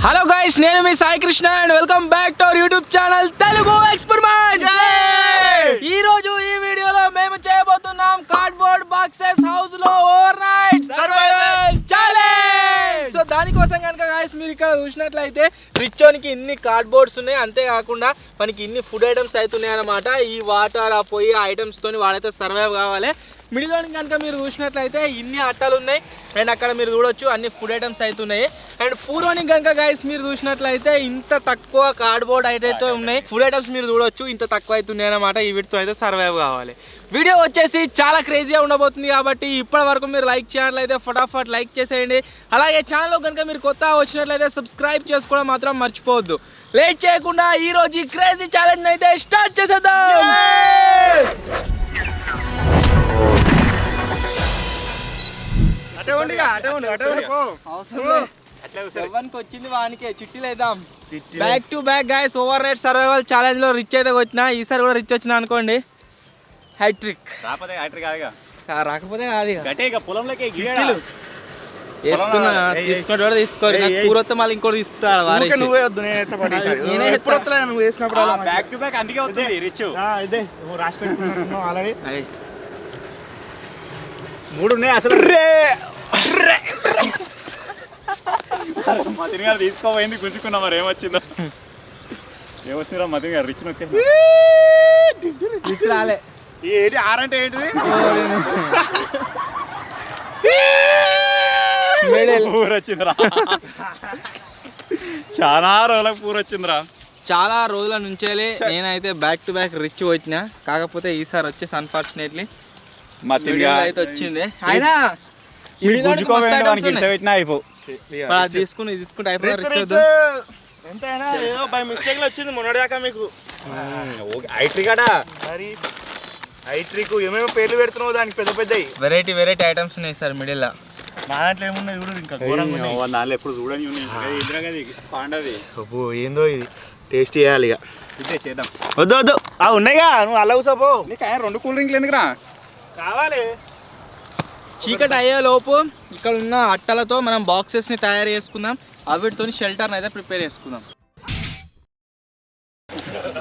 Hello guys, నేను మీ Sai Krishna and welcome back to our YouTube channel Telugu experiment. ఈ రోజు ఈ వీడియోలో మేము చేయబోతున్నాం కార్డ్బోర్డ్ బాక్సెస్ హౌస్ లో overnight survival challenge. So దానికోసం కనుక గైస్ మీరు ఇక్కడ చూసినట్లయితే రిచ్చోనికి ఇన్ని కార్డ్బోర్డ్స్ ఉన్నాయి, అంతేకాకుండా మనకి ఇన్ని ఫుడ్ ఐటమ్స్ అవుతున్నాయి అన్నమాట. ఈ వాటర్ ఆ పొయ్యి ఐటమ్స్ తోని వాడైతే సర్వైవ్ కావాలి. మిడిల్లోని కనుక మీరు చూసినట్లయితే ఇన్ని అట్టలు ఉన్నాయి అండ్ అక్కడ మీరు చూడొచ్చు అన్ని ఫుడ్ ఐటమ్స్ అవుతున్నాయి. అండ్ పూర్వని కనుక గైస్ మీరు చూసినట్లయితే ఇంత తక్కువ కార్డ్బోర్డ్ అయితే ఉన్నాయి, ఫుడ్ ఐటమ్స్ మీరు చూడొచ్చు ఇంత తక్కువ అవుతున్నాయి అన్నమాట. ఈ వీటితో అయితే సర్వైవ్ కావాలి. వీడియో వచ్చేసి చాలా క్రేజీగా ఉండబోతుంది కాబట్టి ఇప్పటి వరకు మీరు లైక్ చేయాలైతే ఫటాఫట్ లైక్ చేసేయండి. అలాగే ఛానల్లో కనుక మీరు కొత్తగా వచ్చినట్లయితే సబ్స్క్రైబ్ చేసుకోవడం మాత్రం మర్చిపోవద్దు. లేట్ చేయకుండా ఈ రోజు ఈ క్రేజీ ఛాలెంజ్ అయితే స్టార్ట్ చేసేద్దాం. వచ్చింది వానికే చిట్టీలు వేద్దాం. Back to back guys over night survival challenge లో రిచ్ అయితే వచ్చినా, ఈసారి కూడా రిచ్ వచ్చినా అనుకోండి హ్యాట్రిక్. రాకపోతే కాదు తీసుకుంటే తీసుకోరు, పూర్వత్తం మళ్ళీ ఇంకోటి తీసుకుంటాడు. మూడు ఉన్నాయి అసలు. మతిని గారు తీసుకోపోయింది, గుంజుకున్నా మరి ఏమొచ్చిందో. ఏమొచ్చిందిరా మతిని గారు రిచ్ రిచ్ రాలే. ఏంటి ఆరంటే ఏంటిది? పూర వచ్చిందిరా, చాలా రోజులకు పూర వచ్చిందిరా. చాలా రోజుల నుంచే నేనైతే బ్యాక్ టు బ్యాక్ రిచ్ వచ్చిన, కాకపోతే ఈసారి వచ్చేసి అన్ఫార్చునేట్లీ అయితే వచ్చింది. అయినా తీసుకుంటే అయిపోతుంది. ఎంతైనా ఏదో బై మిస్టేక్ లో వచ్చింది మొన్నటిదాకా మీకు. ఐట్రిక్ ఏమేమో పేర్లు పెడుతున్నావు దానికి, పెద్ద పెద్ద వెరైటీ ఐటమ్స్ ఉన్నాయి సార్ మిడిల్ లో. మా దాంట్లో ఏమున్నాయి చూడు, ఇంకా దాంట్లో ఎప్పుడు చూడని ఉన్నాయి. పాండవి ఏందో ఇది టేస్ట్ చేయాలి ఇక. ఇదే చేద్దాం. వద్దు ఉన్నాయిగా, నువ్వు అలా కూసపో. నీకు ఆయన 2 కూల్ డ్రింక్లు ఎందుకురా కావాలి? చీకటి అయ్యే లోపు ఇక్కడ ఉన్న అట్టలతో మనం బాక్సెస్ ని తయారు చేసుకుందాం. అవిటితో షెల్టర్ అయితే ప్రిపేర్ చేసుకుందాం.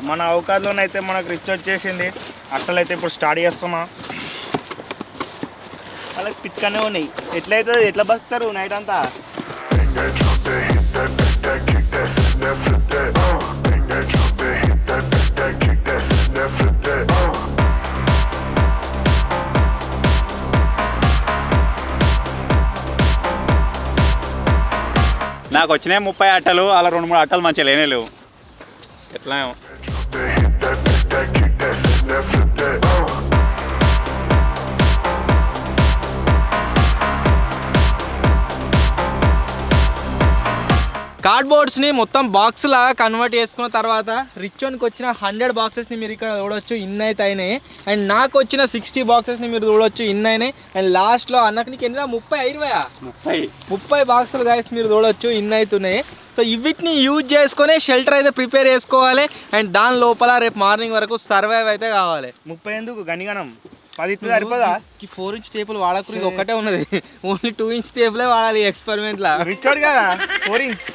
మన అవకాశంలోనైతే మనకు రిచ్ వచ్చేసింది. అట్టలు అయితే ఇప్పుడు స్టార్ట్ చేస్తున్నా. అలా పిచ్చుకనే ఉన్నాయి. ఎట్లయితే ఎట్లా బతుకుతారు నైట్ అంతా? నాకు వచ్చినాయి 30 అట్టలు, అలా 2-3 అట్టలు మంచిగా లేనే లేవు. ఎట్లా కార్డ్బోర్డ్స్ని మొత్తం బాక్స్ లాగా కన్వర్ట్ చేసుకున్న తర్వాత రిచోన్కి వచ్చిన 100 బాక్సెస్ని మీరు ఇక్కడ చూడొచ్చు ఇన్ని అయితే అయినాయి. అండ్ నాకు వచ్చిన 60 బాక్సెస్ని మీరు చూడొచ్చు ఇన్ని అయినాయి. అండ్ లాస్ట్లో అన్నకి నీకు ఎన్ని 30 బాక్సులు గాయస్ మీరు చూడొచ్చు ఇన్ని అవుతున్నాయి. సో వీటిని యూజ్ చేసుకొని షెల్టర్ అయితే ప్రిపేర్ చేసుకోవాలి. అండ్ దాని లోపల రేపు మార్నింగ్ వరకు సర్వైవ్ అయితే కావాలి. 30 ఎందుకు గనిగనం? 10 సరిపోదా? 4 ఇంచ్ టేబుల్ వాడకూడదు, ఇది ఒక్కటే ఉన్నది. ఓన్లీ 2 ఇంచ్ టేబులే వాడాలి ఎక్స్పెరిమెంట్ లా. రిచోడ్ కదా 4 ఇంచ్.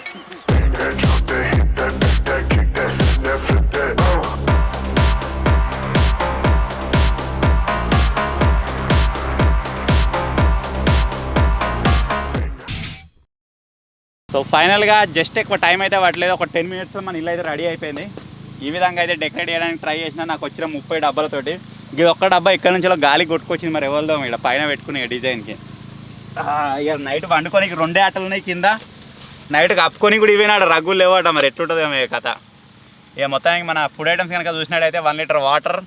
సో ఫైనల్గా జస్ట్ ఎక్కువ టైం అయితే పట్టలేదు, ఒక 10 మినిట్స్లో మన ఇల్లు అయితే రెడీ అయిపోయింది. ఈ విధంగా అయితే డెకరేట్ చేయడానికి ట్రై చేసిన. నాకు వచ్చిన 30 డబ్బాలతోటి ఇది ఒక్క డబ్బా ఇక్కడ నుంచి గాలి కొట్టుకొచ్చింది. మరి ఎవరిదో ఇక్కడ పైన పెట్టుకునే డిజైన్కి. ఇక నైట్ వండుకోనికి 2 అట్టలు ఉన్నాయి కింద. నైట్ కప్పుకొని కూడా ఇవేనాడు రగ్గులు లేవట. మరి ఎట్లుంటుందేమో కథ. ఇక మొత్తానికి మన ఫుడ్ ఐటమ్స్ కనుక చూసినట్టయితే 1 లీటర్ వాటర్,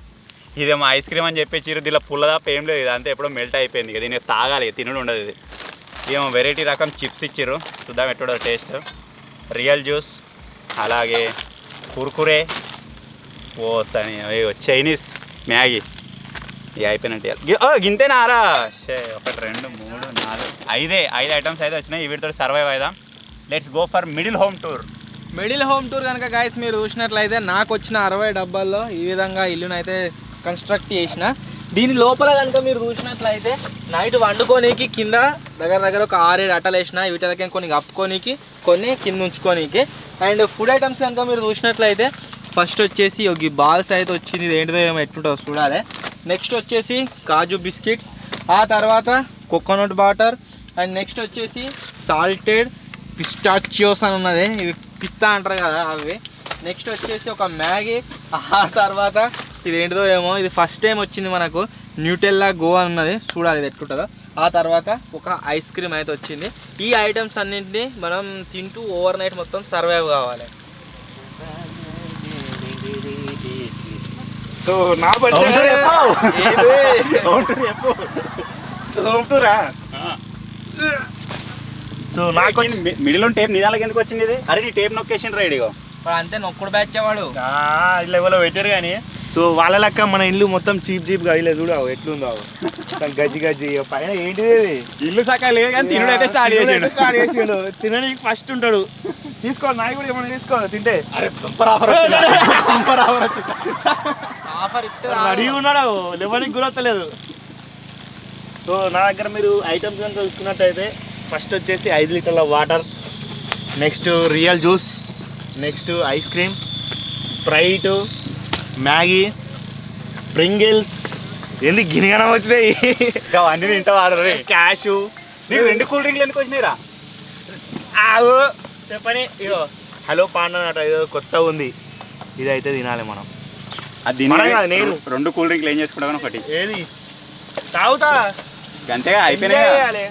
ఇదేమో ఐస్ క్రీమ్ అని చెప్పి చిరు దీనిలో పుల్లదాప ఏం లేదు, ఇదంతా ఎప్పుడో మెల్ట్ అయిపోయింది. ఇక దీన్ని తాగాలి, తినడం ఉండదు. ఇది ఏమో వెరైటీ రకం చిప్స్ ఇచ్చిర్రు, చూద్దాం ఎట్లుండో టేస్ట్. రియల్ జ్యూస్, అలాగే కుర్కురే, సని చైనీస్ మ్యాగీ. ఇక అయిపోయినట్టు గింతేనారా? 1 2 3 4 5 ఐటమ్స్ అయితే వచ్చినాయి. వీటితో సర్వైవ్ అయిదాం. Let's go for middle home tour కనుక గాయస్ మీరు చూసినట్లయితే నాకు వచ్చిన 60 డబ్బాల్లో ఈ విధంగా ఇల్లునైతే కన్స్ట్రక్ట్ చేసిన. దీని లోపల కనుక మీరు చూసినట్లయితే నైట్ వండుకోనీకి కింద దగ్గర ఒక 6-7 అట్టలు వేసిన వీటికి కొన్ని కప్పుకోనీకి కొన్ని కింద ఉంచుకోనీకి. అండ్ ఫుడ్ ఐటమ్స్ కనుక మీరు చూసినట్లయితే ఫస్ట్ వచ్చేసి ఒక బాల్స్ అయితే వచ్చింది, ఇది ఏంటిదో ఏమో ఎట్టుంటో చూడాలి. నెక్స్ట్ వచ్చేసి కాజు బిస్కెట్స్, ఆ తర్వాత కోకోనట్ వాటర్, అండ్ నెక్స్ట్ వచ్చేసి సాల్టెడ్ పిస్టాచియోస్ అని ఉన్నది, ఇవి పిస్తా అంటారు కదా అవి. నెక్స్ట్ వచ్చేసి ఒక మ్యాగీ, ఆ తర్వాత ఇది ఏంటిదో ఏమో, ఇది ఫస్ట్ టైం వచ్చింది మనకు న్యూటెల్లా గో అని ఉన్నది, చూడాలి ఇది ఎట్లుంటుందో. ఆ తర్వాత ఒక ఐస్ క్రీమ్ అయితే వచ్చింది. ఈ ఐటమ్స్ అన్నింటినీ మనం తింటూ ఓవర్ నైట్ మొత్తం సర్వైవ్ కావాలి. సో నా సో నాకు మిడిల్ టేప్ నిదాలకు ఎందుకు వచ్చింది ఇది? అరే నీ టేప్ నొక్కేషన్ రైడ్గా అంతే నొక్కుడు బ్యాచ్వాడు లెవెల్లో పెట్టారు కానీ. సో వాళ్ళ లెక్క మన ఇల్లు మొత్తం చీప్గా అయ్యలే చూడు ఎట్లుందో గజ్జి పైన ఏంటిది ఇల్లు సకా లేదు కానీ తినడం అయితే స్టార్ట్ చేసాడు. తినడానికి ఫస్ట్ ఉంటాడు. తీసుకోవాలి నాయ కూడా ఏమైనా తీసుకోవాలి తింటే. అడిగి ఉన్నాడు లెవెల్కి గురొత్తలేదు. సో నా దగ్గర మీరు ఐటమ్స్ కనుక చూసుకున్నట్టయితే ఫస్ట్ వచ్చేసి 5 లీటర్ల water, next real juice, next ice cream, Sprite, Maggi, Pringles, ఏంది గినిగనం వచ్చినాయి అన్ని తింటావారు. క్యాషు. నీకు 2 కూల్ డ్రింక్లు ఎందుకు వచ్చినాయిరా? చెప్పని ఇగో హలో పాండ అట ఏదో కొత్త ఉంది, ఇది అయితే తినాలి మనం. అది నేను 2 కూల్ డ్రింక్లు ఏం చేసుకుంటాను, ఒకటి ఏది తాగుతా అంతేగా అయిపోయినాయి.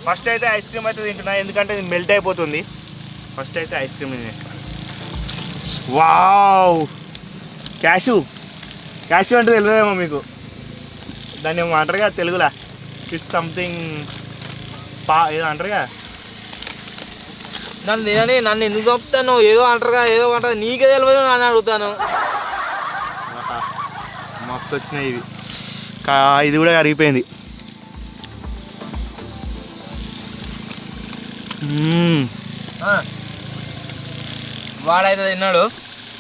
ఫస్ట్ అయితే ఐస్ క్రీమ్ అయితే తింటున్నా, ఎందుకంటే ఇది మెల్ట్ అయిపోతుంది. ఫస్ట్ అయితే ఐస్ క్రీమ్ తినేస్తాను. వావ్, క్యాషు అంటే తెలియదేమో మీకు, దాన్ని ఏమో అంటారుగా తెలుగులా, ఇట్స్ సంథింగ్ ఏదో అంటారుగా. నన్ను ఎందుకు చెప్తాను, ఏదో అంటారుగా ఏదో అంటారు, నీకే తెలియదు నన్ను అడుగుతాను. మస్తు వచ్చినాయి ఇవి, ఇది కూడా అరిగిపోయింది. వాడైతే తిన్నాడు,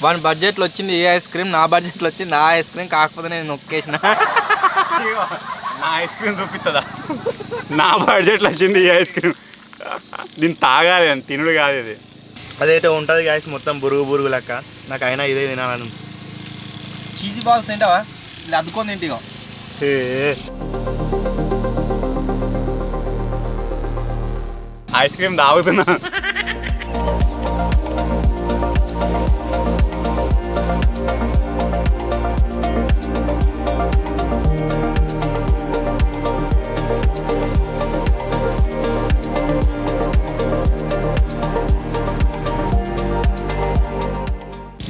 వాడి బడ్జెట్లో వచ్చింది ఏ ఐస్ క్రీమ్, నా బడ్జెట్లో వచ్చింది నా ఐస్ క్రీమ్, కాకపోతే నేను నొక్కేసిన. నా ఐస్ క్రీమ్ చూపిస్తుందా? నా బడ్జెట్లో వచ్చింది ఈ ఐస్ క్రీమ్, దీన్ని తాగాలి అని తినుడు కాదు ఇది. అదైతే ఉంటుంది గ్యాస్ మొత్తం బురుగు లెక్క, నాకు అయినా ఇదే తినాలను. చీజీ బాల్స్ తింటావా? ఇలా అద్దుకొని తింటిగా. ఐస్ క్రీమ్ తాగుతున్నా.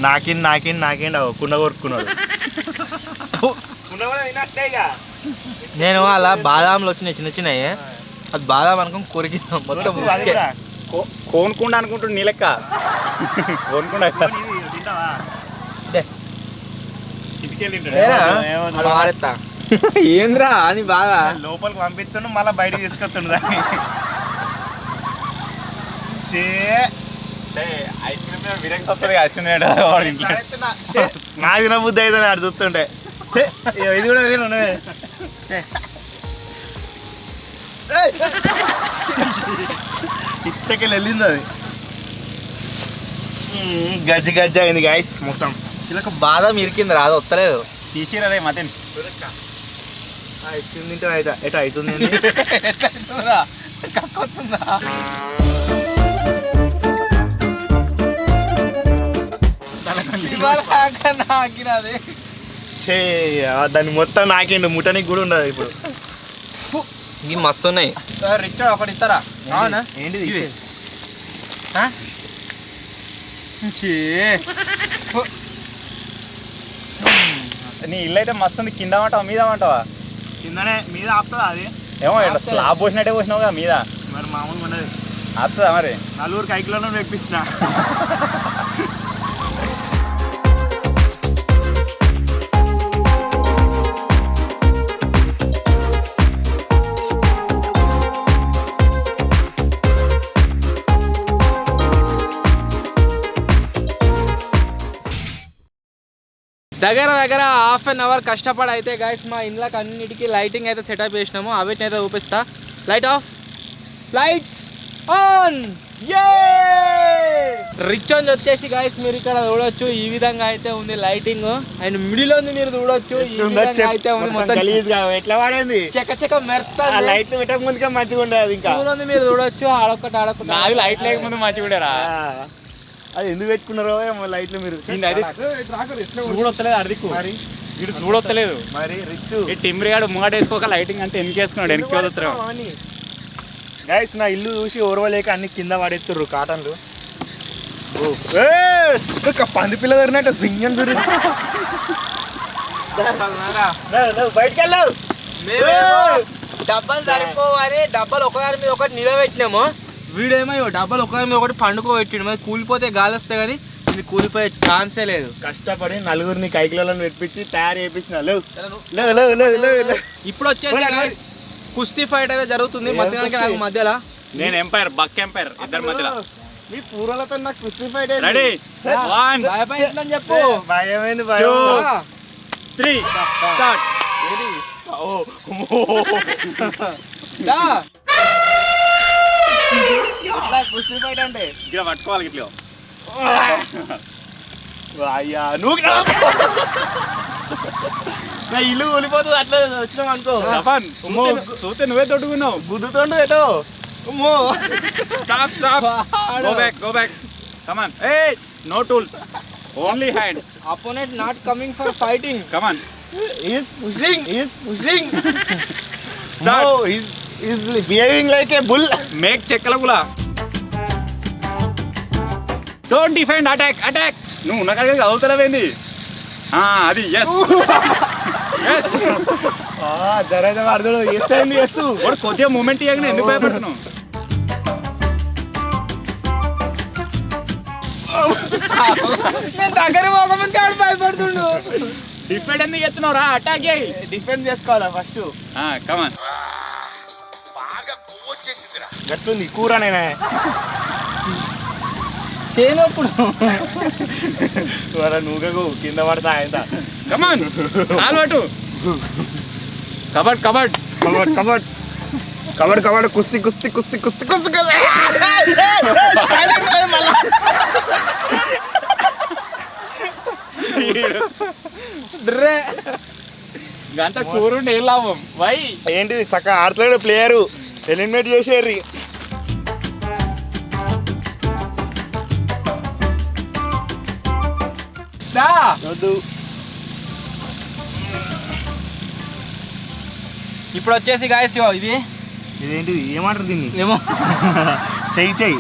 నాకేండి కుండ కొరుక్కున్నాడు. నేను అలా బాదాంలు వచ్చినాయి చిన్నవి, అది బాదాం అనుకుని కొరికినా మొత్తం. కోనుకుండా అనుకుంటుండు నీ లెక్క. కోనుకుండా ఏంద్రా అని బాగా లోపలికి పంపిస్తుండు, మళ్ళీ బయటకు తీసుకొస్తుండు దాన్ని. ఐస్ క్రీమ్ విరక్తి వస్తుంది ఐస్ క్రీమ్ నాకు తిన బుద్ధి అయితే ఆడు చూస్తుంటే. ఇది కూడా ఇచ్చకెళ్ళి వెళ్ళింది అది, గజ్జి అయింది గాయస్ మొత్తం. ఇలా బాదం ఇరికింది రాదు, వస్తలేదు. తీసిరే మతన్ ఐస్ క్రీమ్ తింటే అయితే ఎట్లా అవుతుంది. దాన్ని మొత్తం నాకేండి ముట్టనికి కూడా ఉండదు ఇప్పుడు. ఇవి మస్తు ఉన్నాయి. రిచ్ ఒకటి ఇస్తారా? అవునా? ఏంటిది ఇది? నీ ఇల్లు అయితే మస్తు ఉంది. కింద అంటావా మీద అంటావా? కిందనే, మీద ఆపుతుందా అది? ఏమో స్లాబ్ పోసినట్టే పోసినావు కదా మీద. మరి మామూలుగా ఉండదు, ఆపుతుందా మరి? 4 కైకిలోనే తెప్పించిన. దగ్గర దగ్గర హాఫ్ అన్ అవర్ కష్టపడి అయితే గైస్ మా ఇంట్లోకి అన్నిటికీ లైటింగ్ అయితే సెటప్ చేసినాము. అవిటిని అయితే చూపిస్తా. Light of, lights on. Rich అని వచ్చేసి గైస్ మీరు ఇక్కడ చూడొచ్చు. ఈ విధంగా అయితే ఉంది లైటింగ్. అండ్ మిడిల్ ఉంది మీరు చూడొచ్చు. ఈ విధంగా అయితే ఉంది. మొత్తం ఎట్లా వాడేది చెక్క మెరుస్తా. లైట్లు పెట్టక ముందుగా మంచిగా ఉండదు. ఇంకా ఉంది మీరు చూడొచ్చు. ఆడొక్కటి నాది లైట్ లేకముందు మంచిగా ఉండరా. అది ఎందుకు పెట్టుకున్నారో ఏమో లైట్లు మీరు. చూడొత్తలేదు అడికు వీడు చూడొత్తలేదు మరి రిచ్ ఈ టిమ్రిగాడు ముంగట వేసుకోక లైటింగ్ అంతా వెనక్కి వేసుకున్నాడు. వెనక్కి వదులుతారు గైస్. నా ఇల్లు చూసి ఓర్వలేక అన్ని కింద పడేస్తుర్రు కాటన్లు. పంది పిల్ల దొరినట్టు సింగన్ బయటకు వెళ్ళావు. డబ్బాలు సరిపోవాలి. డబ్బాలు ఒకదాని మీద ఒకటి నిలబెట్టినాము. వీడేమో డబ్బాలు ఒకదాని మీద ఒకటి పండుకోబెట్టిండు. మరి కూలిపోతే గాలి వస్తే కానీ ఇది కూలిపోయే ఛాన్సే లేదు. కష్టపడి నలుగురిని కైకిలలో పెట్టించి తయారు చేయించిన. ఇప్పుడు వచ్చేసి కుస్తీ ఫైట్ అయితే జరుగుతుంది మధ్యాహ్నానికి నాకు మధ్యలో. నేను ఎంపైర్ బక్ ఎంపైర్ ఇద్దరి మధ్యలో. మీ పూర్వలతో నాకు కుస్తీ ఫైట్ రెడీ 1 భయపడుతుందని చెప్పు. భయమైంది 2 3 స్టార్ట్. కుస్తీ ఫైట్ అంటే ఇక్కడ పట్టుకోవాలి ఇట్లా. అయ్యా నువ్వు నా ఇల్లు కూలిపోతుంది అట్లా వచ్చినాం అనుకో. సూతే నువ్వే తొట్టుకున్నావు. గుద్దుతోండు ఎటో. Go back. Come on. Hey, no tools. Only hands. Opponent not coming for fighting. Come on. He's pushing. Start. No, he's behaving like a bull. Make చెక్కలగులా. Don't defend, attack. నువ్వు ఉన్న కాడికి చదువుతావేంది? అది yes. జరగ వాడుతాడు. ఎస్ అయింది yes. వాడు కొద్దిగా moment ఇవ్వగానే ఎందుకు భయపడుతున్నావు? నేను దగ్గర పోకముందు ఆడు భయపడుతుండు. డిఫెండ్ ఎందుకు ఎత్తున్నావు రా? అటాక్ చేయి. డిఫెండ్ చేసుకోవాలా ఫస్ట్. కమాన్. గట్లుంది కూర నేనే చేయనప్పుడు నువ్వు కింద పడతా ఆయన. కమాన్ కాలు కబడ్ కుస్తీ గంట కూరుండి ఏం లాభం? వై ఏంటిది చక్కగా ఆడలేడు ప్లేయరు. ఎలిమినేట్ చేసేర్రి. వద్దు. ఇప్పుడు వచ్చేసి గాయస్ ఇదేంటిది ఏమంటారు దీన్ని? ఏమో చెయ్యి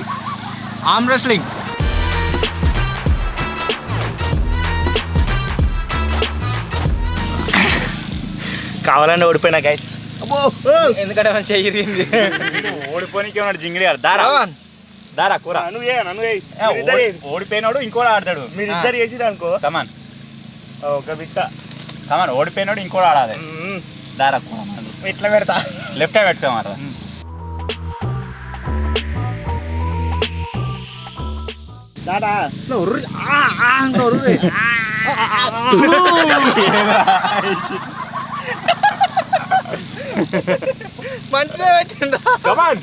ఆర్మ్ రెస్లింగ్. కావాలంటే ఓడిపోయినా గైస్. ఎందుకంటే మనం చెయ్యింది ఓడిపోయినకి ఉన్నాడు జింగిడి గారు. దారా కూర. ఓడిపోయినాడు ఇంకోటి ఆడతాడు. మీరు ఇద్దరు చేసిరు అనుకో. కమాన్ ఒక బిట్ట. కమాన్ ఓడిపోయినాడు ఇంకోటి ఆడాలి. దారా కూర ఇట్లా పెడతా. లెఫ్ట్ పెట్టుకోమాట. దాదా మంచిదే పెట్టిండ్రా. కమాన్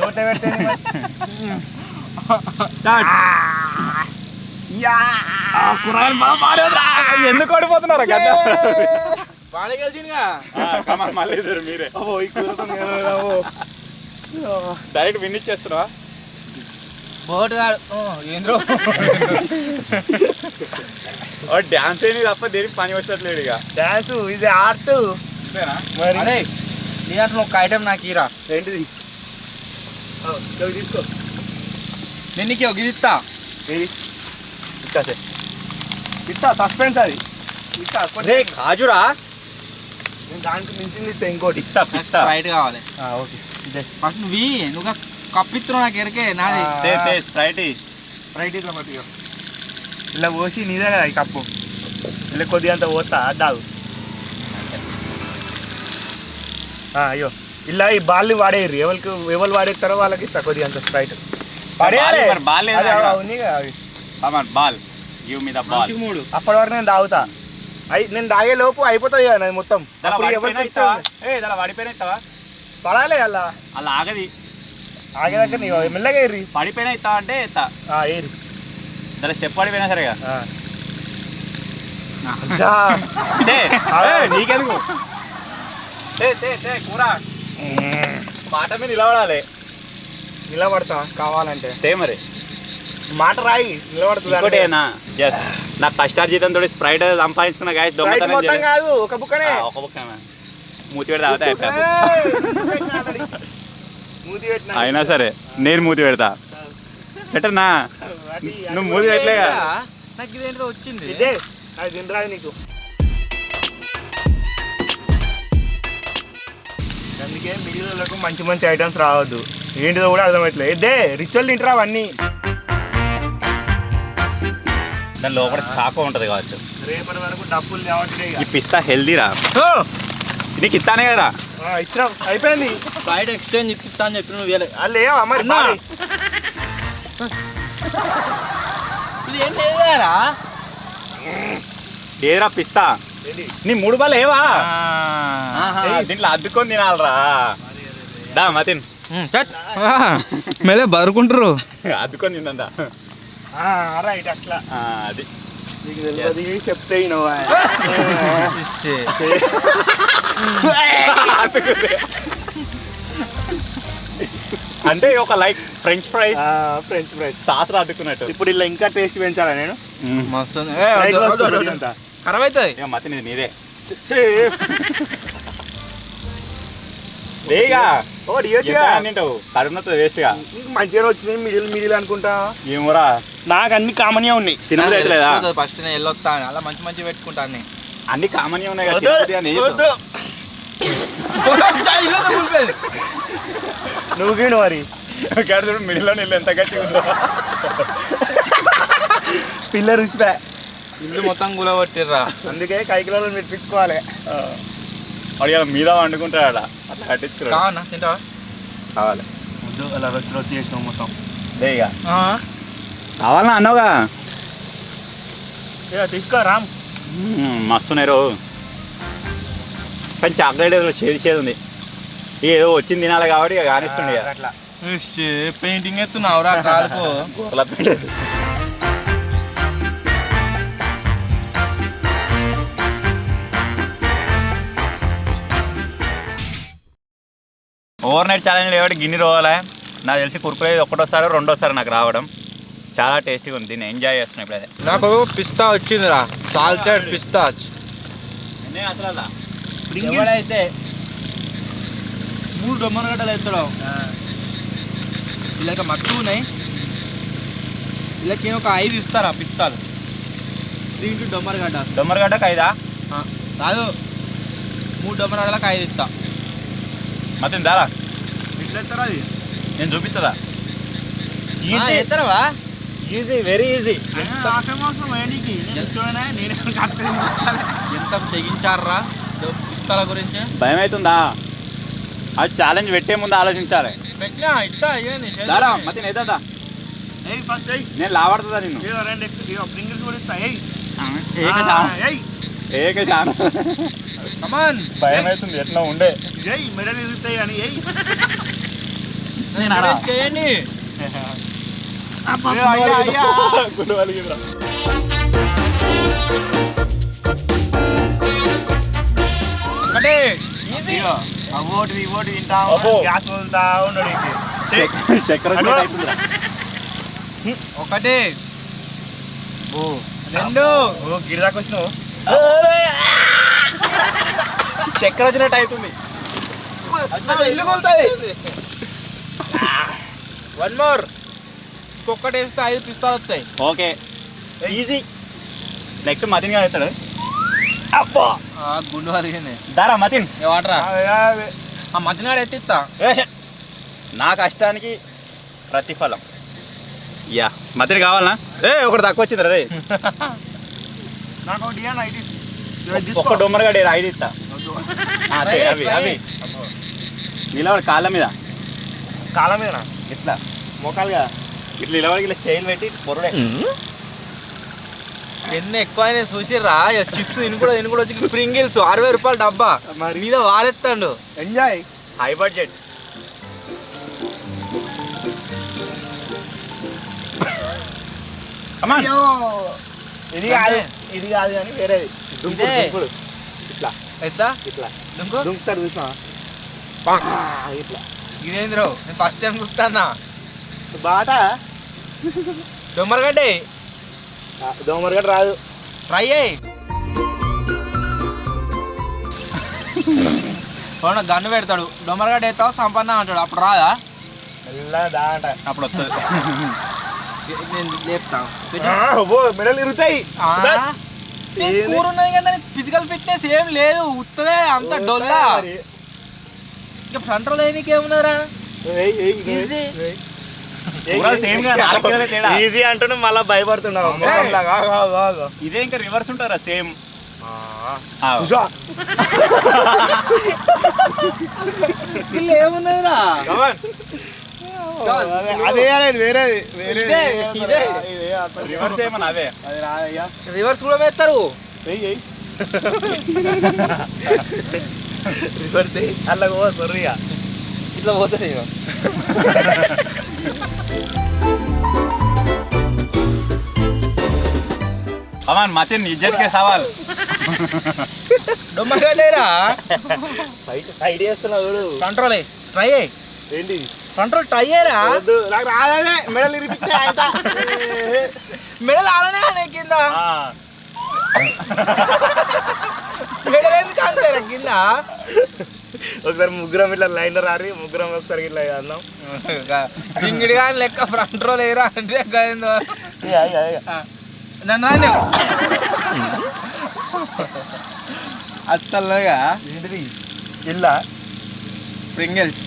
నోట పెట్టండి. ఎందుకు ఓడిపోతున్నారు? బాగా గెలిచిందిగా. కమాన్ మళ్ళీ ఇద్దరు మీరే డైరెక్ట్ విన్ ఇచ్చేస్తున్నావా? బోట్ ఏంద్రో డాన్స్ ఏమి తప్ప దేనికి పని వచ్చట్లేడు. ఇక డాన్స్ ఇది ఆర్ట్. మరి అదే నీ అట్లా ఒక ఐటమ్ నాకు ఇరా. ఏంటిది? తీసుకో. నేను నీకు ఒక ఇస్తా. ఇస్తా సస్పెన్స్ అది. కాజురా దానికి మించింది ఇస్తా. ఇంకోటి ఇస్తా పిస్తా స్ప్రైట్ కావాలి. ఓకే ఫస్ట్ నువ్వు కప్పిత్తున్నావు నాకు ఎరకే నాది. స్ప్రైట్ ఇట్లా మట్టిగా ఇలా పోసి నీదే కదా ఈ కప్పు. ఇలా కొద్దిగా అంత పోతా దాగు. అయ్యో ఇలా ఈ బాల్ని వాడేయరు. ఎవరు వాడేస్తారో వాళ్ళకి ఇస్తా కొద్దిగా అంత స్ప్రైట్. బాల్ ఉంది కదా అవి. Ball give me the ball. మూడు అప్పటి వరకు నేను తాగుతా. నేను తాగే లోపు అయిపోతుంది కదా నాది మొత్తం. అప్పుడు ఎవరికి ఇస్తావా? దాని పడిపోయినా ఇస్తావా? పడాలి అలా అలా ఆగది. ఆగే దగ్గర నీ మెల్లగా ఏరి. పడిపోయినా ఇస్తావా అంటే ఇస్తా. ఏరి దాని స్టెప్ పడిపోయినా సరేగా నీకెందుకు కూర మాట మీద నిలబడాలి. నిలబడతా కావాలంటే మరి మాట రాయి నిలబడుతుంది. ఇంకోటేనా ఎస్ నా కష్టార్జితం తోటి స్ప్రైట్ సంపాదించుకున్న గాయ మొత్తం కాదు ఒక బుక్కనే. ఒక బుక్క మూతి పెడతా మూతి పెట్టిన అయినా సరే నేను మూతి పెడతా. పెట్టనా నువ్వు మూతి పెట్టలేగా. నాకు ఇదేంటిదో వచ్చింది. ఇదే అది తినరాదు నీకు. అందుకే మిడిల్లకు మంచి మంచి ఐటమ్స్ రావద్దు. ఏంటిదో కూడా అర్థమవుతలేదు. ఇదే రిచువల్ తింటారా అవన్నీ. దాని లోపల చాకో ఉంటది కావచ్చు. రేపటి వరకు డబ్బులు తేవట్లే. ఈ పిస్తా హెల్దీరా నీకు ఇస్తానే కదా. ఇచ్చిన అయిపోయింది. ఫ్లైట్ ఎక్స్చేంజ్ ఇప్పిస్తా అని చెప్పి నువ్వు లేవా మరి ఇది ఏం లేదురా. ఏదిరా పిస్తా నీ 3 బాల్ ఏవా దీంట్లో అద్దుకొని తినాలరా. దా మతిన్ మేలే బరుకుంటారు అద్దుకొని తిందా. రైట్ అట్లా అది నీకు తెలియదు చెప్తే అంటే ఒక లైక్ ఫ్రెంచ్ ఫ్రైస్ సాస్ అద్దుకున్నట్టు. ఇప్పుడు ఇలా ఇంకా టేస్ట్ పెంచాలా నేను. మస్తు ఖరాబ్ అవుతుంది. మతిన్ ఇది నీదే లేగా తింటావు కడుపునతో వేస్ట్ గా. మంచిగా వచ్చినాయి మిడిల్ అనుకుంటా. ఏమోరా నాకు అన్ని కామన్గా ఉన్నాయి. తినలేదా ఫస్ట్ నేను వెళ్ళొస్తాను అలా మంచి మంచి పెట్టుకుంటాను. అన్ని కామన్ ఉన్నాయి నువ్వు గీడు మరి మిడిల్లో నీళ్ళు ఎంత గట్టిగా ఉందో. పిల్ల రుచిపే ఇల్లు మొత్తం గులగొట్టిర్రా. అందుకే కైకిలో మెప్పించుకోవాలి. అడిగా మీద వండుకుంటాడా అట్లా కట్టించుకురా. కావన్నా తింటావా? కావాలి అలా రుచి చేసినావు మొత్తం. లేగా కావాలన్నా అన్నావుగా. తీసుకో రామ్. మస్తున్నాయి రో. కానీ చాక్లెట్ ఏదో చేది ఉంది. ఏదో వచ్చింది తినాలి కాబట్టి ఇక కానిస్తుండే అట్లా. పెయింటింగ్ ఎత్తున్నావురా కాలుకు. గోల పెట్టలేదు. ఓవర్ నైట్ ఛాలెంజ్ కాబట్టి గిన్నె రోవాలే. నాకు తెలిసి కుర్కురే ఒకటోసారి రెండోసారి నాకు రావడం. చాలా టేస్టీగా ఉంది. దీన్ని ఎంజాయ్ చేస్తున్నాను ఇప్పుడైతే. నాకు పిస్తా వచ్చిందిరా, సాల్టెడ్ పిస్తా. అసలు ఎవడైతే 3 డొమ్మరగడ్డలు వేస్తాడు వీళ్ళకి మక్కువ ఉన్నాయి. వీళ్ళకి ఒక 5 ఇస్తారా పిస్తాలు. 3 ఇంటూ డొమ్మరగడ్డ. దొమ్మరగడ్డకు 5 కాదు 3 డొమ్మరగడ్డలకు 5 ఇస్తా. మతిన్ దారా ఎట్లా ఎత్తారా అది నేను చూపిస్తుందా. ఎత్తరవా? Easy very easy. ఎంత తెగించారా పిస్తాల గురించి. భయం అవుతుందా? అది ఛాలెంజ్ పెట్టే ముందు ఆలోచించాలి. పెట్టినా ఇస్తా. దారా మతిన్ ఏదా నేను లావాడుతుందా నిన్ను. ఏక చాలా భయం అవుతుంది. ఎట్లా ఉండే మెడల్ ఎదుగుతాయి అని చేయండి. ఒకటి అవోటి ఇవోటి తింటా గ్యాస్ వదులుతా ఉన్నాడు. చక్కెర ఒకటి 2 గిరిదాకా వచ్చినావు. చక్కెర వచ్చినట్టు అవుతుంది. ఇల్లు కొలుతుంది. 1 మోర్. ఇంకొకటి వేస్తే 5 పిస్తాలు వస్తాయి. Okay easy. నెక్స్ట్ మతిన్ గా అవుతాడు. అబ్బా గుండు అరిగింది. దారా మతిన్ వాటరా మతినాడు ఎత్తిస్తా. నా కష్టానికి ప్రతిఫలం. యా మతిని కావాలనా? ఒకటి తక్కువ వచ్చింది రే. నాకు ఒక్క డొమ్మరగాడు 5 ఇస్తా. అవి అవి నిలబడి కాళ్ళ మీద ఎట్లా మోకాలుగా ఇట్లా నిలబడి ఇలా స్టైల్ పెట్టి పొరడే ఎన్ని ఎక్కువ చూసిర్రా చిప్స్ ఇన్ని కూడా వచ్చి ప్రింగిల్స్ 60 రూపాయలు డబ్బా మరి మీద వారెత్తాడు. ఎంజాయ్. High budget. ఇది కాదు కానీ వేరేది. దుంకుడు ఇట్లా ఎత్తా ఇట్లా దుంకు దుంకుతాడు చూసా ఇట్లా. ఇదేంద్రో నేను ఫస్ట్ టైం చూస్తానా. బాట దొమ్మరగడ్డే దోమరగడ్డ రాదు. ట్రై అయ్యి గన్ను పెడతాడు. దొమ్మరగడ్డ ఎత్తావు సంపన్న అంటాడు. అప్పుడు రాదా? మెల్లగా దా అంట. అప్పుడు వస్తుంది. నేను లేపుతా. మెడలు ఇరుగుతాయి. కూర ఉన్నది కదా, ఫిజికల్ ఫిట్నెస్ ఏం లేదు, ఉత్తదే అంత డొల్లా. ఇంకా ఫ్రంట్ రోల్ వేయనీకి ఏమున్నారా? ఈజీ అంటూ మళ్ళీ భయపడుతున్నావు. ఇదే ఇంకా రివర్స్ ఉంటారా సేమ్. వీళ్ళు ఏమున్నదిరా? అదే వేరేది రివర్స్ ఏమన్నా అవే. రివర్స్ కూడా వేస్తారు. రివర్స్ అలా సొర్రిగా ఇట్లా పోతాయి. అమాన్ మతిన్ ఇజ్జత్ కే సవాల్. డొమ్మగడ్డేరా సైడ్ చేస్తున్నావు చూడు. కంట్రోల్ ట్రై అయ్యి. ఏంటి కంట్రోల్ ట్రై అయ్యరా? నాకు రాదే. మెడలు ఇరిపిస్తే మెడలు ఆడనే అనే కింద. మెడలు ఎందుకు అంటారా కింద? ఒకసారి ముగ్గురం ఇట్లా లైన్ రారి, ముగ్గురం ఒకసారి ఇట్లా అన్నాం. దింగిడి కానీ లెక్క ఫ్రంట్ రోల్ వేయరా అంటే నన్ను అస్సలుగా ఏంటిది ఇల్లా ప్రింగిల్స్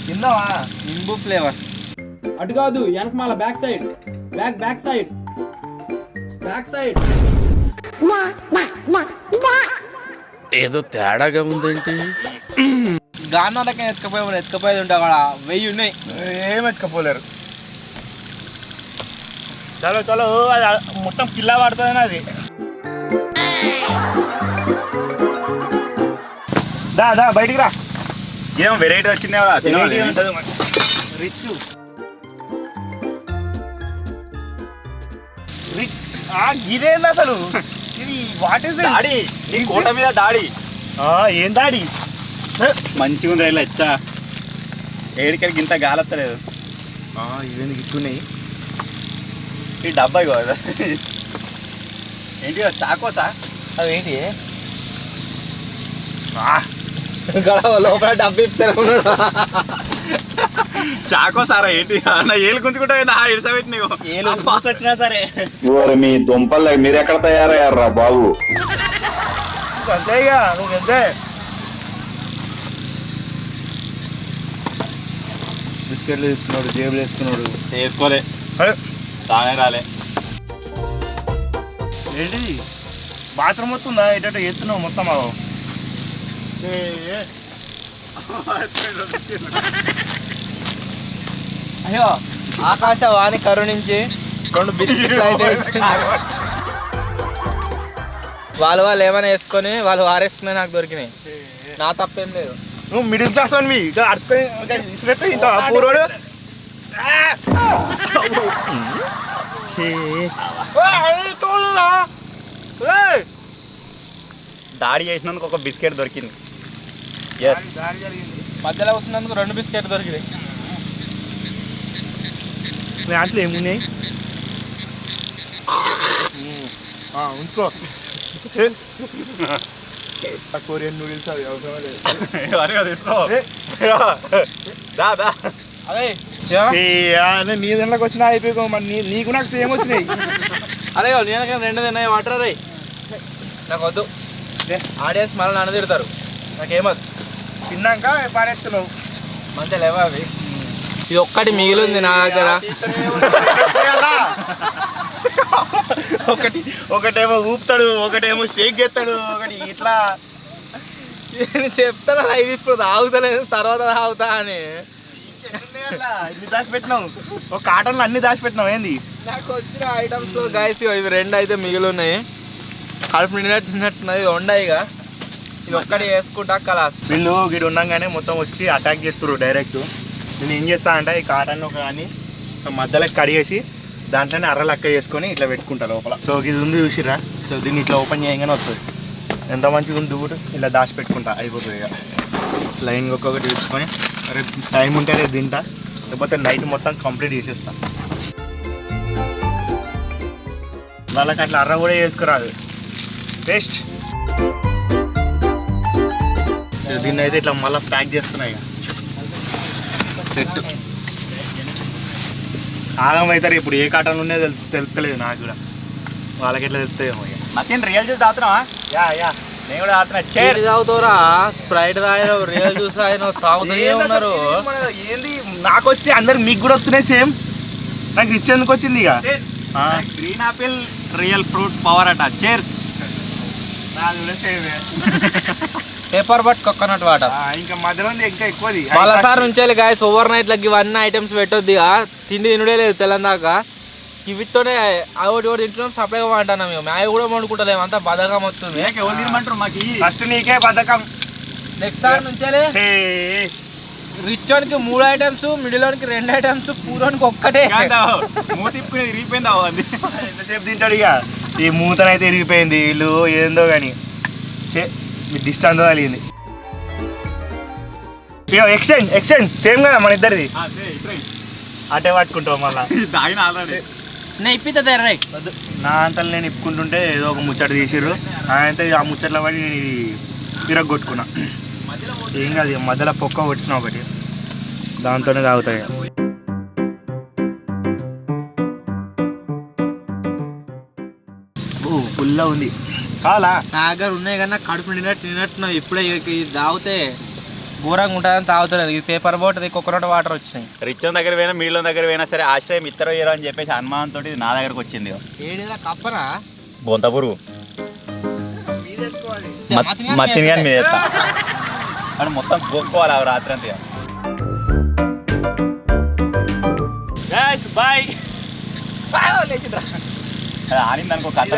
తిన్నావా? నింబు ఫ్లేవర్స్. అటు కాదు, వెనక మళ్ళా బ్యాక్ సైడ్ బ్యాక్ సైడ్. ఏదో తేడాగా ఉందేంటి? గానాలకి ఎత్తుకపోయేది ఉంటా అక్కడ 1000 ఉన్నాయి. ఏం ఎత్తుకపోలేరు. చలో అది మొత్తం కిల్లా పడుతుంది. అది దా బయటికి రా. ఏం వెరైటీ వచ్చింది కదా. రిచ్ ఇదేంది అసలు? ఇది వాట్ ఇస్ దాడి, నీ కోట మీద దాడి. ఏం దాడి? మంచిగా ఉంది రైలు ఎచ్చా. ఏడికడికి ఇంత గాలత్తలేదు. ఇవేందుకు ఇట్టున్నాయి? ఈ డబ్బా కదా ఏంటి చాకోసా? అవేంటి లోపల డబ్బు ఇస్తారు. చాకో సారా ఏంటి అన్న? ఏలు గుంజుకుంటా ఇడసబెట్టి నీవు వచ్చినా సరే. మీ దుంపలు మీరు ఎక్కడ తయారయ్యారా బాబు? అంతేగా నువ్వు అంతే. బిస్కెట్లు తీసుకున్నాడు, జేబులు వేసుకున్నాడు. వేసుకోలే, తానే రాలే. ఏంటి బాత్రూమ్ వస్తుందా? ఎట ఎత్తున్నావు మొత్తం. అయ్యో ఆకాశవాణి కరుణించి 2 బిస్కెట్లు అయితే వాళ్ళు ఏమైనా వేసుకొని వాళ్ళు వారేసుకునే నాకు దొరికినాయి. నా తప్పేం లేదు. నువ్వు మిడిల్ క్లాస్ అని అర్థం పూర్వడు. దాడి చేసినందుకు ఒక బిస్కెట్ దొరికింది. మధ్యలో వస్తున్నందుకు 2 బిస్కెట్ దొరికినాయి. దాంట్లో ఏమున్నాయి? ఉంచుకో. కొరియన్ నూడిల్స్ అవి అవసరం లేదు. తీసుకో. అదే నీ దాంట్లోకి వచ్చినా అయిపోయి మరి నీకు నాకు సేమ్ వచ్చినాయి. అదే నేను 2 తిన్నాయి వాటర్ రే. నాకు వద్దు. ఆడియన్స్ మళ్ళీ నన్ను తిడతారు. నాకేమద్దు. తిన్నాక పారేస్తున్నావు. మంచిగా లేవా అవి? ఇది ఒక్కటి మిగిలింది నా దగ్గర. ఒకటేమో ఊపుతాడు, ఒకటేమో షేక్ చేస్తాడు, ఒకటి ఇట్లా. నేను చెప్తాను ఇది ఇప్పుడు తాగుతలేదు, తర్వాత తాగుతా అని. ఇన్ని దాచిపెట్టినావు. ఒక కాటన్లో అన్ని దాచిపెట్టినావు. ఏంది నాకు వచ్చిన ఐటమ్స్ లో గైస్ ఇవి 2 అయితే మిగిలి ఉన్నాయి. కడుపు నిన్నట్టున్నది వండాయిగా ఇది ఒక్కటి వేసుకుంటా కలాస్. వీళ్ళు గిడి ఉండగానే మొత్తం వచ్చి అటాక్ చేస్తున్నారు డైరెక్ట్. నేను ఏం చేస్తా అంటే ఈ కాటన్ కానీ మధ్యలో కడిగేసి దాంట్లోనే అర్రలక్క చేసుకొని ఇట్లా పెట్టుకుంటా లోపల. సో ఇది ఉంది చూసిరా. సో దీన్ని ఇట్లా ఓపెన్ చేయగానే వస్తుంది. ఎంత మంచిగా ఉంది కూడా ఇలా దాచి పెట్టుకుంటా అయిపోతుంది. ఇక లైన్గా ఒక్కొక్కటి తెచ్చుకొని రేపు టైం ఉంటే రేపు తింటా, లేకపోతే నైట్ మొత్తం కంప్లీట్ చేసేస్తా. వాళ్ళకి అట్లా అర్ర కూడా చేసుకురాదు, టేస్ట్. దీన్ని అయితే ఇట్లా మళ్ళీ ప్యాక్ చేస్తున్నాయి. సెట్ ఆగమవుతారు. ఇప్పుడు ఏ కాటన్ ఉన్నదో తెలుస్తలేదు నాకు కూడా. వాళ్ళకి ఎట్లా తెలుస్తాయేమో. మధ్యాహ్నం రియల్ జ్యూస్ తాగుతున్నావా? యా నేను కూడా తాగుతున్నా. చేరి తాగుతావురా? స్ప్రైట్ తాగిన రియల్ జ్యూస్ ఆయన తాగుతూనే ఉన్నారు. ఏంది నాకు వచ్చినాయి అందరికి మీకు కూడా వస్తున్నాయి సేమ్. నాకు రిచ్ ఎందుకు వచ్చింది ఇక? Green apple real fruit power అట. Chairs. Paper but coconut water. ఇంకా మధ్యలో ఇంకా ఎక్కువది. మళ్ళీసారి ఉంచాలి గాయస్. ఓవర్ నైట్ లకి ఇవన్నీ ఐటమ్స్ పెట్టొద్దు. ఇక తిండి తినడే లేదు తెల్లందాకా. వీటితోనే ఒకటి ఒకటి తింటున్నాం, సప్లైగా అంటున్నాం. మేము అవి కూడా వండుకుంటలేము, అంతా బద్ధకం వస్తుంది. ఫస్ట్ నీకే బద్ధకం. నెక్స్ట్ సార్ నుంచాలి రిచ్ వానికి 3 ఐటమ్స్, మిడిల్ వానికి 2 ఐటమ్స్, పూర్వానికి ఒక్కటే. ఎంతసేపు తింటాడు ఇక? ఈ మూతనైతే ఇరిగిపోయింది. వీళ్ళు ఏందో కానీ మీ డిస్టెన్స్ కలిగింది. ఇక ఎక్స్చేంజ్ సేమ్ కదా మన ఇద్దరిది. అటే పట్టుకుంటాం మళ్ళా. నేను ఇప్పితే రైట్. నా అంతలు నేను ఇప్పుకుంటుంటే ఏదో ఒక ముచ్చట తీసిర్రు. అయితే ఆ ముచ్చట్ల పడి విరగొట్టుకున్నా. ఏం కాదు, మధ్యలో పొక్క వచ్చిన ఒకటి దాంతోనే తాగుతాయి. ఫుల్లా ఉంది. కావాలా? నా దగ్గర ఉన్నాయి కానీ కడుపు నిన్నట్టున్నావు. ఇప్పుడే ఇది తాగితే ఘోరంగా ఉంటుందని తాగుతుంది. ఇది పేపర్ బోట్, కోకోనట్ వాటర్ వచ్చినాయి. రిచ్ దగ్గర పోయినా మిడిల్ దగ్గర పోయినా సరే ఆశ్రయం ఇద్దరు వేయరు అని చెప్పేసి అనుమానంతో ఇది నా దగ్గరకు వచ్చింది. ఏడిరా కప్పరా? బొంత పురుగు మత్తిని కానీ మీద అని మొత్తం గోక్కోవాలి అవి రాత్రి అంతే. బాయ్. అది ఆడింది అనుకో కథ.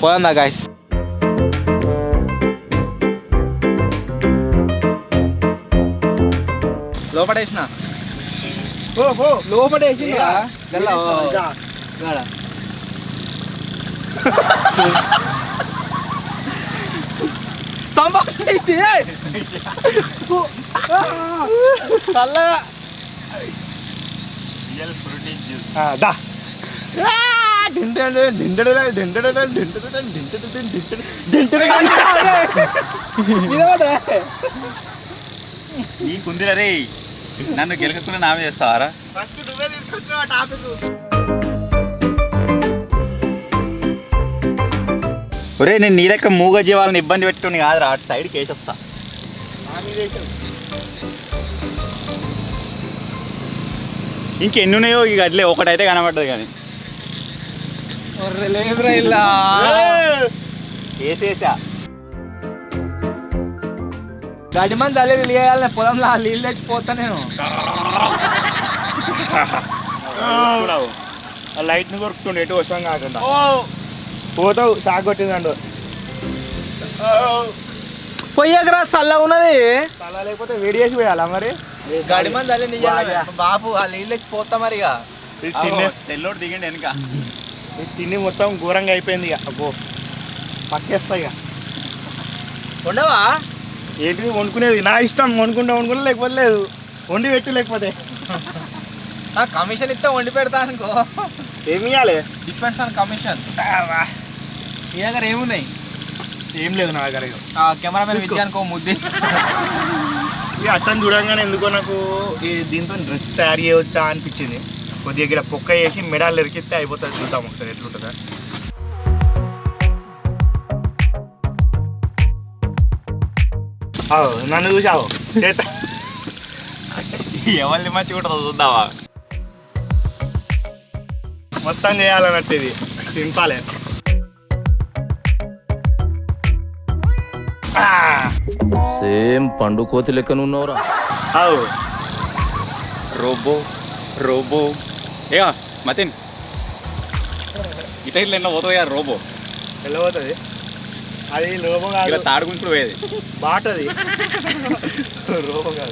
పోదా గాయస్. లోపడేసిన లోపడేసి చల్లగా దా. ఈ కుందిరా రే, నన్ను గెలకకుండా నామే చేస్తావారా? ఒరే నేను నీ లెక్క మూగ జీవాలను ఇబ్బంది పెట్టుకుని కాదురా, అటు సైడ్కి వేసేస్తా. ఇంకెన్ని ఉన్నాయో ఇక అట్లే ఒకటైతే కనబడ్డది కానీ లేదురా ఇలా వేసేసా. గడ్డి మంది తల్లి తెలియాలి పొలంలో నీళ్ళు తెచ్చిపోతా నేను. లైట్ ని కొరుకుతుండే ఎటు వస్తాం కాకుండా పోతావు. షాక్ కొట్టిందండు. పొయ్యకరా చల్లగా ఉన్నది. అలా లేకపోతే వేడి చేసి పోయాలా మరి? గడ్డి మంది తల్లి నిజాలి బాబు ఆ నీళ్ళు తెచ్చిపోతా మరి. తెల్లోడు దిగండి వెనుక. తిని మొత్తం ఘోరంగా అయిపోయింది ఇక. అబ్బో పక్కేస్తా ఇక. ఉండవా ఏంటిది వండుకునేది? నా ఇష్టం, వండుకుంటా లేకపోతే లేదు. వండి పెట్టు లేకపోతే కమిషన్ ఇస్తే వండి పెడతా అనుకో. ఏమి ఇవ్వాలి? Depends on commission. మీ దగ్గర ఏమున్నాయి? ఏం లేదు నా దగ్గర. కెమెరామెన్ విద్య అనుకో ముద్ది. ఇక అట్టని చూడంగానే ఎందుకో నాకు దీంతో డ్రెస్ తయారు చేయవచ్చా అనిపించింది. కొద్దిగా ఇక్కడ పొక్క వేసి మెడాలు ఎరికిస్తే అయిపోతుంది. చూద్దాం ఒకసారి ఎట్లుంటుందా. నన్ను చూసావు ఎవరిని మంచి కూడా చూద్దావా? మొత్తం చేయాలన్నట్టు ఇది సింపాలే. సేమ్ పండు కోతి లెక్కనున్నావురా. అవు రోబో రోబో ఏ మతిన్ ఇట్లా ఇట్లా ఎన్నో పోతుంది కదా రోబో. వెళ్ళబోతుంది అది లోపం ఇలా కాదు, తాడుకుంటూ పోయేది. బాటది రోపం కాదు.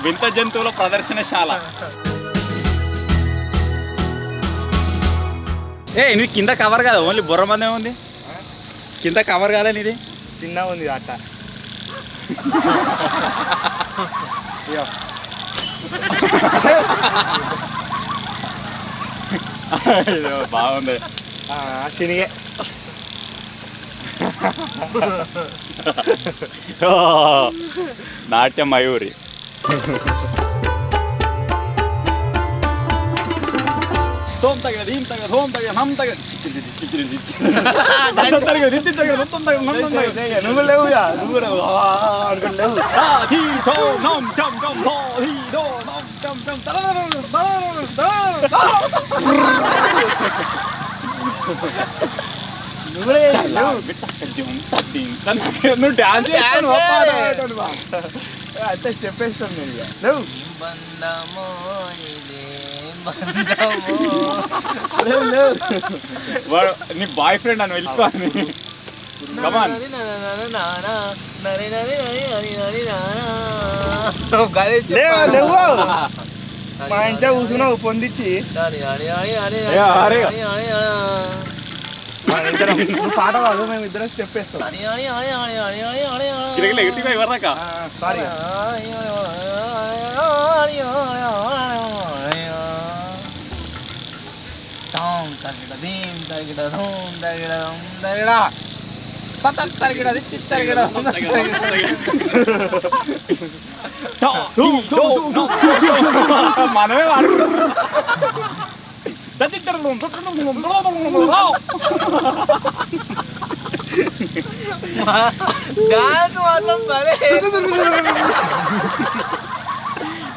వింత జంతువుల ప్రదర్శనశాల. ఏ నువ్వు కింద కవర్ కదా, ఓన్లీ బుర్ర మందే ఉంది. కింద కవర్ కాదని ఇది చిన్న ఉంది అట్ట. బాగుంది. శనిగే నాట్య మయూరి. తోం తగ దీం తగ హోం తగ నమ్ తగ నువ్వు లేవుగా, నువ్వు లేవు అనుకుంటలేవు. నువ్వు డాన్స్ అంతే స్టెప్ వేస్తాను నేను ఇక. లేవు లేవు లేవు. వాడు నీ బాయ్ ఫ్రెండ్ అని వెళ్ళిపోని. కమాన్ లేవు లేవు. మా ఇంట్లో కూర్చున్నావు పొందిచ్చి పాట కాదు, మేము ఇద్దరం స్టెప్ వేస్తాం. ఎగటిగా ఇవ్వరాక సారీ మనమే డాన్స్ మాత్రం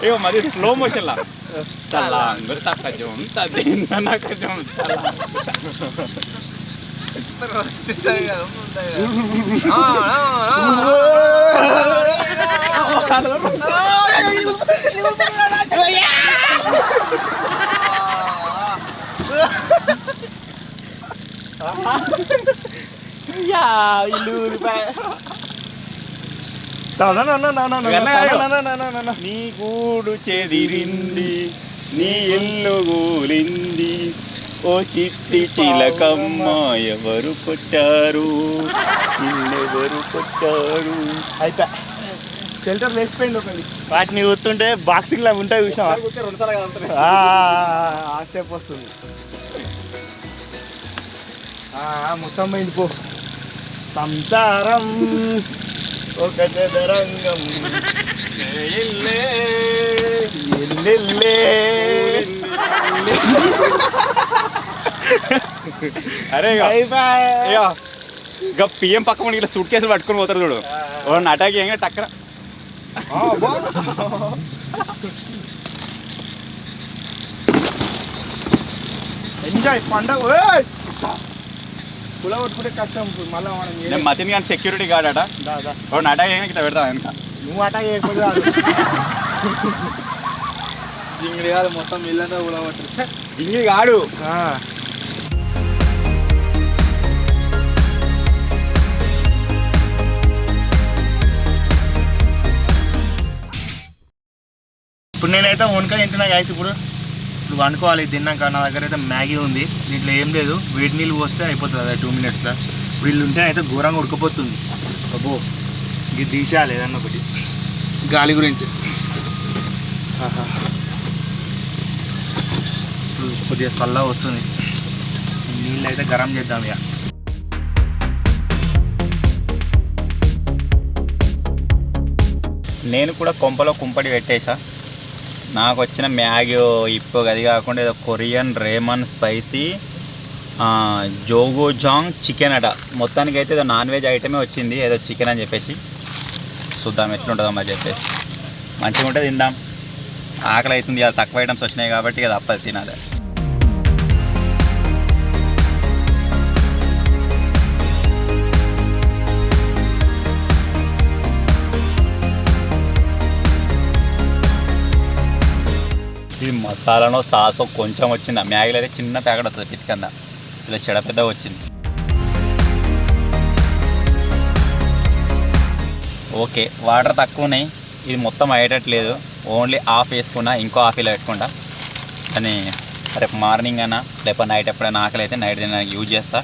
ఇగో మరి స్లో మోషన్ లా తలా తక్కజం తక్కజం నీ గూడు చెదిరింది, నీ ఇల్లు గూలింది, ఓ చిట్టి చిలకమ్మ ఎవరు కొట్టారు, నిన్నెవరు కొట్టారు. అయితే షెల్టర్ వేసిపోయింది ఒకటి. వాటిని చూస్తుంటే బాక్సింగ్ లాగా ఉంటాయి చూసావా, ఆక్షేప్ వస్తుంది. మొత్తం పోయింది పో. సంసారం ఒక చదరంగం ఎల్లెల్లే. అరే ఇక పిఎం పక్క మనకి ఇట్లా సూట్ కేసులు పట్టుకొని పోతారు చూడు, వాడిని అటాక్ చేయంగా టక్కన. ఎంజాయ్ పండగ. కుల కొట్టుకుంటే కష్టం మళ్ళీ మనం. నేను మతిని కానీ సెక్యూరిటీ గార్డ్ అట, వాడిని అటాక్ చేయంగా ఇట్లా పెడతాం వెనక. నువ్వు అటాక్ చేయకపోతే ఇంగిడి కాదు, మొత్తం ఇల్లంతా కుల కొట్టు. ఇంగి కాడు. ఇప్పుడు నేనైతే వండుక తింటున్నా గాయస్. ఇప్పుడు వండుకోవాలి తిన్నాక. నా దగ్గర అయితే మ్యాగీ ఉంది, దీంట్లో ఏం లేదు, వేడి నీళ్ళు పోస్తే అయిపోతుంది అది 2 minutesలో. వీళ్ళు ఉంటే అయితే ఘోరంగా ఉడకపోతుంది. అబ్బో ఇది తీసేయాలి ఏదన్నా ఒకటి గాలి గురించి. ఇప్పుడు కొద్దిగా చల్లగా వస్తుంది, నీళ్ళు అయితే గరం చేద్దాం ఇక. నేను కూడా కొంపలో కుంపడి పెట్టేసా. నాకు వచ్చిన మ్యాగీ ఇప్పుడు అది కాకుండా ఏదో కొరియన్ రేమన్ స్పైసీ జోగోజాంగ్ చికెన్ అట. మొత్తానికి అయితే ఏదో నాన్ వెజ్ ఐటమే వచ్చింది, ఏదో చికెన్ అని చెప్పేసి. చూద్దాం ఎట్లుంటుందో మరి చెప్పేసి. మంచిగా ఉంటే తిందాం. ఆకలి అవుతుంది, అది తక్కువ ఐటమ్స్ వచ్చినాయి కాబట్టి అది తప్పదు తినాలి. మసాలానో సాసో కొంచెం వచ్చింది. మ్యాగీలో అయితే చిన్న ప్యాకెట్ వస్తుంది పితికంద, ఇలా చెడ పెద్దగా వచ్చింది. ఓకే, వాటర్ తక్కువ ఉన్నాయి, ఇది మొత్తం అయ్యేటట్లేదు. ఓన్లీ హాఫ్ వేసుకున్నా, ఇంకో హాఫ్ ఇలా పెట్టుకుంటా. కానీ రేపు మార్నింగ్ అయినా లేకపోతే నైట్ ఎప్పుడైనా ఆకలి అయితే నైట్ తినడానికి యూజ్ చేస్తా.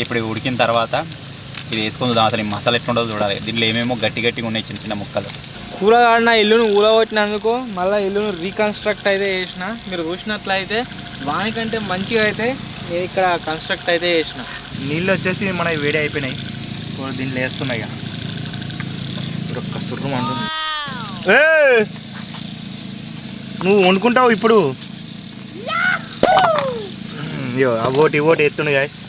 ఇప్పుడు ఉడికిన తర్వాత ఇది వేసుకుందాం. అసలు ఈ మసాలా ఎట్లుండో చూడాలి. దీంట్లో ఏమేమో గట్టి గట్టిగా ఉన్నాయి, చిన్న చిన్న ముక్కలు. కూరగాడిన ఇల్లును ఊరగొట్టినందుకు మళ్ళీ ఇల్లును రీకన్స్ట్రక్ట్ అయితే చేసిన. మీరు చూసినట్లయితే వానికంటే మంచిగా అయితే నేను ఇక్కడ కన్స్ట్రక్ట్ అయితే చేసిన. నీళ్ళు వచ్చేసి మన వేడి అయిపోయినాయి. ఇప్పుడు దీంట్లో వేస్తున్నాయి. ఇక ఇప్పుడు ఒక్క సుర్రం అంటుంది. నువ్వు వండుకుంటావు ఇప్పుడు. ఓటి ఎత్తుండు గాయస్.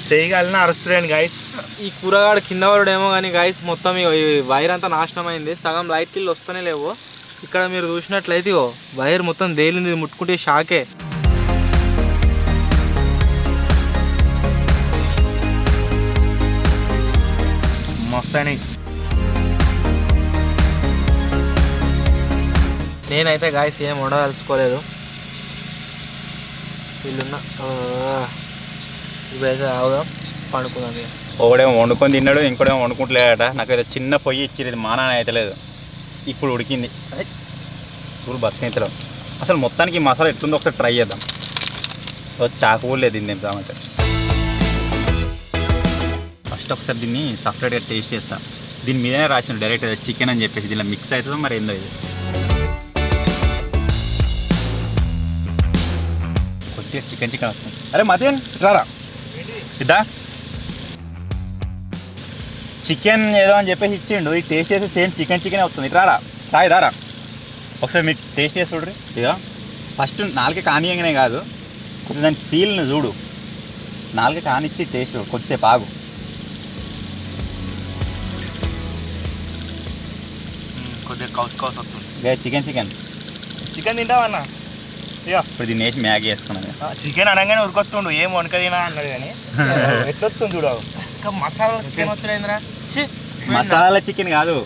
చేయగలిగిన అరుస్తున్నాను గాయస్. ఈ కూరగాడు కింద పడేమో కానీ గాయస్ మొత్తం ఈ వైర్ అంతా నాశనం అయింది. సగం లైట్ కిల్లు వస్తూనే లేవు. ఇక్కడ మీరు చూసినట్లయితే వైర్ మొత్తం తేలింది, ముట్టుకుంటే షాకే. మస్తు అయినాయి. నేనైతే గాయస్ ఏం వండదలుచుకోలేదు. వీళ్ళున్న ఇవైతే ఆవుదాం, పండుకుందాం. ఒకడేమో వండుకొని తిన్నాడు, ఇంకోడేమో వండుకుంటలేడట. నాకైతే చిన్న పొయ్యి ఇచ్చింది, ఇది మానాన అయితే లేదు. ఇప్పుడు ఉడికింది, చూడు బతికించడం. అసలు మొత్తానికి ఈ మసాలా ఎట్లుందో ఒకసారి ట్రై చేద్దాం. చాకు కూడా లేదు దీన్ని తింటామంటే. ఫస్ట్ ఒకసారి దీన్ని సపరేట్గా టేస్ట్ చేస్తా. దీని మీదనే రాసిన డైరెక్ట్ చికెన్ అని చెప్పేసి, దీనిలో మిక్స్ అవుతుందో మరి ఏందో ఇది. కొద్దిగా చికెన్ వస్తుంది. అరే మధ్యాహ్నం రారా ఇద్దా, చికెన్ ఏదో అని చెప్పేసి ఇచ్చిండు. ఈ టేస్ట్ చేస్తే సేమ్ చికెన్ వస్తుంది. రారా సాయి దారా, ఒకసారి మీరు టేస్ట్ చేసి చూడ్రి. ఇక ఫస్ట్ నాలుగే కానీయంగానే కాదు, కొద్దిగా దాని ఫీల్ని చూడు. నాలుగే కానిచ్చి టేస్ట్ చూడు, కొద్దిసేపు ఆగు. కొద్దిగా కౌస్ వస్తుంది. చికెన్ తింటావన్నా? ఇప్పుడు దీన్ని వేసి మ్యాగీ వేసుకున్నాను. చికెన్ అనగానే ఉరికొస్తుండు, ఏం వండుకదినా అన్నాడు. కానీ ఎట్లొస్తుంది చూడవు. ఇంకా మసాలా చికెన్ వస్తుందిరా. మసాలా చికెన్ కాదు,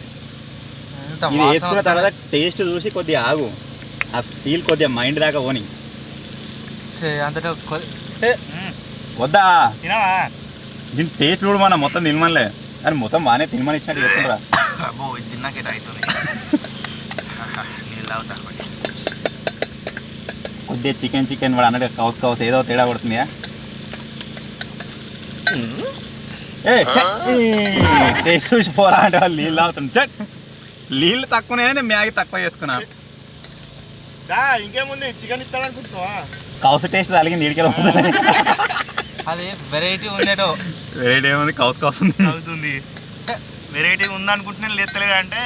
ఇది వేసుకున్న తర్వాత టేస్ట్ చూసి కొద్దిగా ఆగు. ఆ ఫీల్ కొద్దిగా మైండ్ దాకా పోని. అంతటా వద్దా తినవా? దీని టేస్ట్ చూడు, మన మొత్తం తినమనిలే అని మొత్తం బాగానే తినమని ఇచ్చినట్టు చెప్తుండ్రా. అబ్బో తిన్నాకే అవుతుంది. నీళ్ళు తాగుతా. కొద్దిగా చికెన్ వాడు అన్నట్టు కౌస్ ఏదో తేడా పడుతుందా? టేస్ట్ చూసి పోరా అంటే వాళ్ళు నీళ్ళు తాగుతుంది. నీళ్ళు తక్కువనే, నేను మ్యాగీ తక్కువ చేసుకున్నా. ఇంకేముంది, చికెన్ ఇస్తాడనుకుంటున్నావా? కౌసు టేస్ట్ తగిలింది ఇడికెళ్ళి. అది వెరైటీ ఉండేటో. వెరైటీ ఏముంది, కౌస్ అవుతుంది. వెరైటీ ఉందనుకుంటున్నాను, లేస్తలేదు అంటే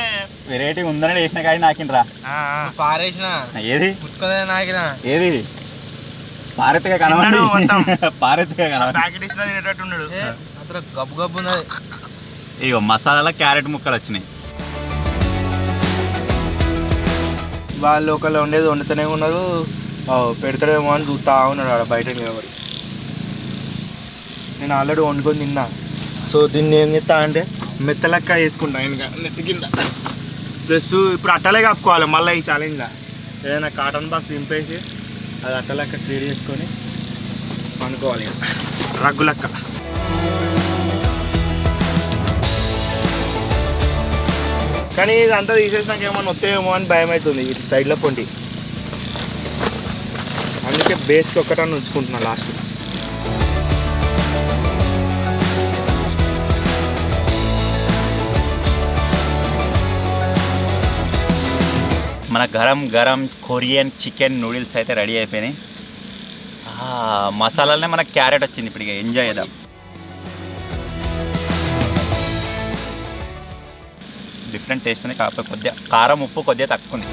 వెరైటీ ఉందని వేసిన కానీ నాకినరా పారేసిన. ఏది నాకినా ఏది పారెత్తుగా కనవండి, పారెత్తుగా కనవండి. ప్యాకెట్ ఇస్తున్నా తినేటట్టు ఉన్నాడు. అతను గబ్బు గబ్బు ఉన్నది. ఇగో మసాలాలో క్యారెట్ ముక్కలు వచ్చినాయి. వాళ్ళు ఒకళ్ళు ఉండేది వండుతూనే ఉన్నారు, పెడతాడేమో అని చూస్తా ఉన్నాడు ఆడ బయట నిలబడి. నేను ఆల్రెడీ వండుకొని తిన్నా. సో దీన్ని ఏం చేస్తా అంటే మెత్తలెక్క వేసుకుంటా ఇంకా నెత్తి కింద. ప్లస్ ఇప్పుడు అట్టలే కప్పుకోవాలి మళ్ళీ ఈ ఛాలెంజ్లో. ఏదైనా కాటన్ బాక్స్ దింపేసి అది అట్టలెక్క క్లియర్ చేసుకొని పండుకోవాలి, రగ్గులెక్క. కానీ ఇదంతా తీసేసినాక ఏమన్నా వస్తాయేమో అని భయం అవుతుంది ఇటు సైడ్లో పొండి. అందుకే బేస్కి ఒక్కటాన్ని ఉంచుకుంటున్నా లాస్ట్. మన గరం కొరియన్ చికెన్ నూడిల్స్ అయితే రెడీ అయిపోయినాయి. మసాలాలనే మనకు క్యారెట్ వచ్చింది. ఇప్పుడు ఇక ఎంజాయ్ చేద్దాం. డిఫరెంట్ టేస్ట్ ఉంది, కాకపోతే కొద్దిగా కారం ఉప్పు కొద్దిగా తక్కువ ఉంది.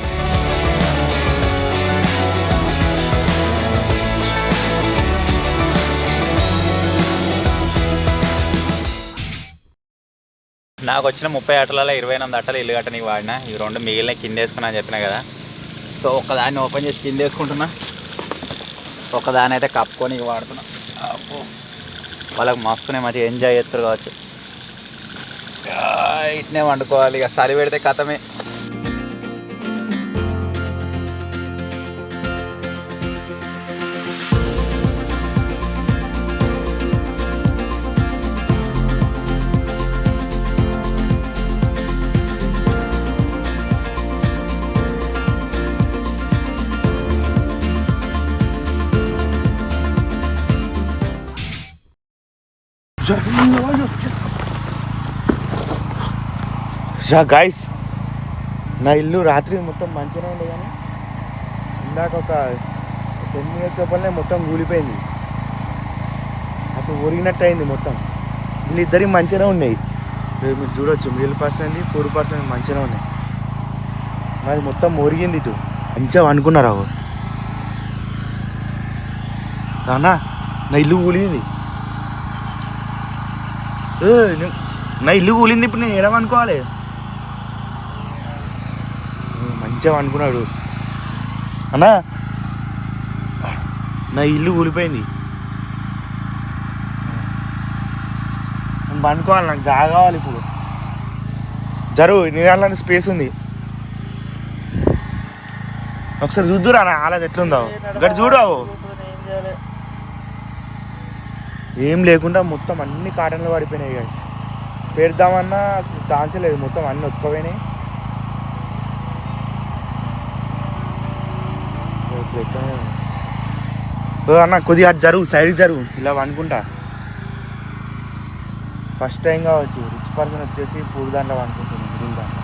నాకు వచ్చిన 30 అట్టలలో 28 అట్టలు ఇల్లు కట్టడానికి వాడినా. ఇవి 2 మిగిలిన కింద వేసుకున్నా అని చెప్పినా కదా. సో ఒకదాన్ని ఓపెన్ చేసి కింద వేసుకుంటున్నా, ఒకదాని అయితే కప్పుకొని వాడుతున్నా. వాళ్ళకి మస్తునే మంచిగా ఎంజాయ్ చేస్తారు కావచ్చు. ఇట్నే వండుకోవాలి, ఇక సరి పెడితే కథమే. గాయస్ నా ఇల్లు రాత్రి మొత్తం మంచిగానే ఉండే కానీ ఇందాక ఒక 10 minutes లోపలనే మొత్తం కూలిపోయింది. అప్పుడు ఒరిగినట్టు అయింది మొత్తం. వీళ్ళిద్దరికి మంచిగానే ఉన్నాయి. మీరు చూడొచ్చు, మిడిల్ పర్సన్ది 4% మంచిగానే ఉన్నాయి. నాది మొత్తం ఒరిగింది. ఇటు మంచిగా అనుకున్నారు అవు అన్నా. నా ఇల్లు కూలింది. నా ఇల్లు కూలింది. ఇప్పుడు నేను ఏడమనుకోవాలి. మంచిగా అనుకున్నాడు అన్నా. నా ఇల్లు కూలిపోయింది. నేను అనుకోవాలి, నాకు జాగా కావాలి ఇప్పుడు. జరువు నీ దాంట్లో స్పేస్ ఉంది. ఒకసారి చూద్దురా నా హాలది ఎట్లుందో. గడి చూడవు. ఏం లేకుండా మొత్తం అన్ని కాటన్లు పడిపోయినాయి. గాయస్ పెడదామన్నా ఛాన్సే లేదు. మొత్తం అన్నీ ఒక్కపోయినాయి. అన్న కొద్దిగా జరుగు, సైడ్ జరుగు. ఇలా అనుకుంటా ఫస్ట్ టైం కావచ్చు రిచ్ పర్సన్ వచ్చేసి పూర్ దాంట్లో అనుకుంటుంది. మిడిల్ దాంట్లో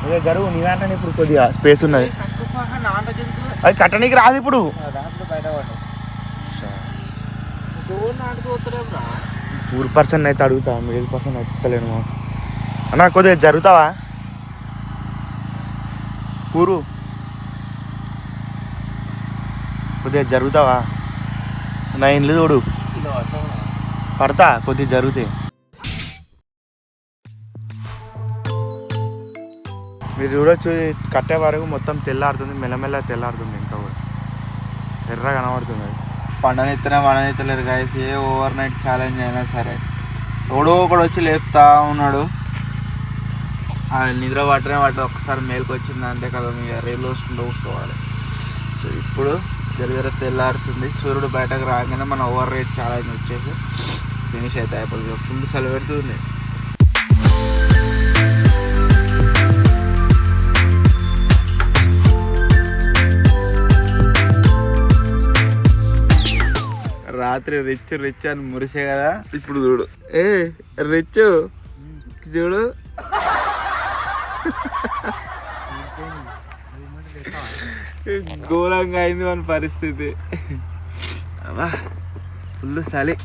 అదే జరుగు. నీ దాంట్లో ఇప్పుడు కొద్దిగా స్పేస్ ఉన్నది. అది కట్టడానికి రాదు ఇప్పుడు. పూర్ పర్సన్ అయితే అడుగుతా, మిడిల్ పర్సన్ ఎత్తలేను అన్న. కొద్దిగా జరుగుతావా పూరు? కొద్దిగా జరుగుతావా? నా ఇల్లు చూడు. పడతా కొద్దిగా జరిగితే. మీరు చూడొచ్చు, కట్టే వరకు మొత్తం తెల్లారుతుంది. మెల్లమెల్ల తెల్లారుతుంది. ఇంకా కూడా ఎర్ర కనబడుతుంది. అది పండనెత్తలేరు గాయస్. ఏ ఓవర్ నైట్ ఛాలెంజ్ అయినా సరే ఎవడో ఒకడు వచ్చి లేపుతా ఉన్నాడు. నిద్ర పట్టనే పట్టదు. ఒక్కసారి మేలుకు వచ్చిందంటే కదా మీ రైలు వస్తుందో కూర్చోవాలి. సో ఇప్పుడు జర తెల్లారుతుంది. సూర్యుడు బయటకు రాగానే మన ఓవర్ రైట్ ఛాలెంజ్ వచ్చేసి ఫినిష్ అయితే అయిపోతుంది. ఫుల్ సెలవు పెడుతుంది. రాత్రి రిచ్ అని మురిసే కదా. ఇప్పుడు చూడు, ఏ రిచ్ చూడు. ఘోరంగా అయింది మన పరిస్థితి. అబ్బా ఫుల్ చలి.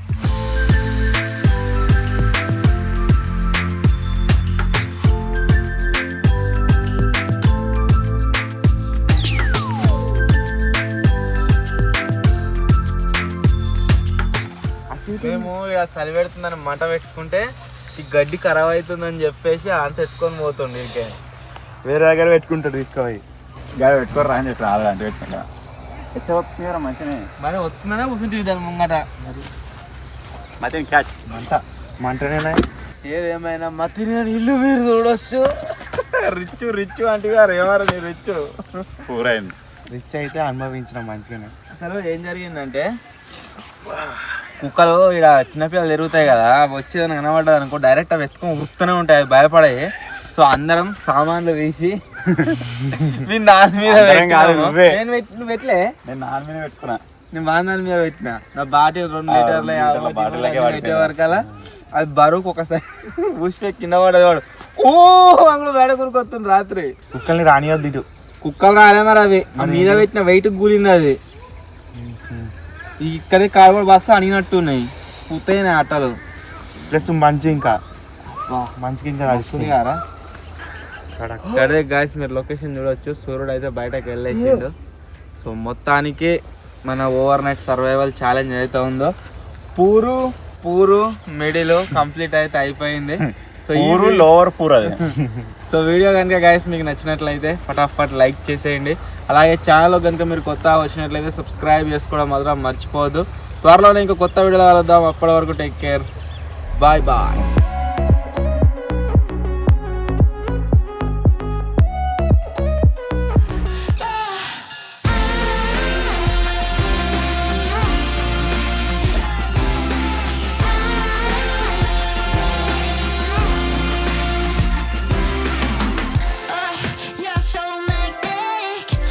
మేము ఇక చలి పెడుతుందని మంట పెట్టుకుంటే ఈ గడ్డి ఖరాబ్ అవుతుందని చెప్పేసి అంత ఎత్తుకొని పోతుండే. ఇంకే వేరే దగ్గర పెట్టుకుంటాడు. తీసుకుపోయి గాలి పెట్టుకోరు అని చెప్పి రాదు అంటే పెట్టుకుంటా. ఎచ్చవరా మంచిగా మరి వస్తుందనే కూర్చుంటుంది దాని ముంగట. మధ్య క్యాచ్ మంటనేనా? ఏదేమైనా మతి ఇల్లు మీరు చూడొచ్చు. రిచ్ అంటే గారు ఏమారా నీ రిచ్ పూరైంది. రిచ్ అయితే అనుభవించిన మంచిగానే. అసలు ఏం జరిగిందంటే కుక్కలు ఇక్కడ చిన్నపిల్లలు తిరుగుతాయి కదా, వచ్చేదని కనబడ్డది అనుకో డైరెక్ట్ అవి ఎత్తుకొని ఉరుకుతూనే ఉంటాయి. భయపడాయి. సో అందరం సామాన్లు తీసి నేను దాని మీద నువ్వు పెట్టలే. నేను నాన్న మీద పెట్టుకున్నా. నేను బాగా మీద పెట్టినా. నా బాటిల్ 2 లీటర్ల వరకలా అది బరువుకు ఒకసారి ఊసి కింద పడేది. వాడు ఓ అంగుడు వేడ కొనుక్కొస్తుంది రాత్రి. కుక్కల్ని రానియొద్దు ఇటు. కుక్కలు రాలే మరి. అవి మీద పెట్టిన వెయిట్ కూలింది. అది ఇక్కడే కార్బోర్డ్ బాక్స్ అనిగినట్టున్నాయి. పూర్తయినాయి అట్టలు. ప్లస్ మంచి ఇంకా మంచిగా ఇంకా వస్తుంది కదా. అదే గాయస్ మీరు లొకేషన్ చూడవచ్చు. సూర్యుడు అయితే బయటకు వెళ్ళేసిండు. సో మొత్తానికి మన ఓవర్ నైట్ సర్వైవల్ ఛాలెంజ్ ఏదైతే ఉందో పూరు మిడిల్ కంప్లీట్ అయితే అయిపోయింది. సో లోవర్ పూర్ అది. సో వీడియో కనుక గాయస్ మీకు నచ్చినట్లయితే ఫటాఫట్ లైక్ చేసేయండి. అలాగే ఛానల్లో కనుక మీరు కొత్త వచ్చినట్లయితే సబ్స్క్రైబ్ చేసుకోవడం మాత్రం మర్చిపోవద్దు. త్వరలోనే ఇంకో కొత్త వీడియోలో కలుద్దాం. అప్పటి వరకు టేక్ కేర్. Bye bye.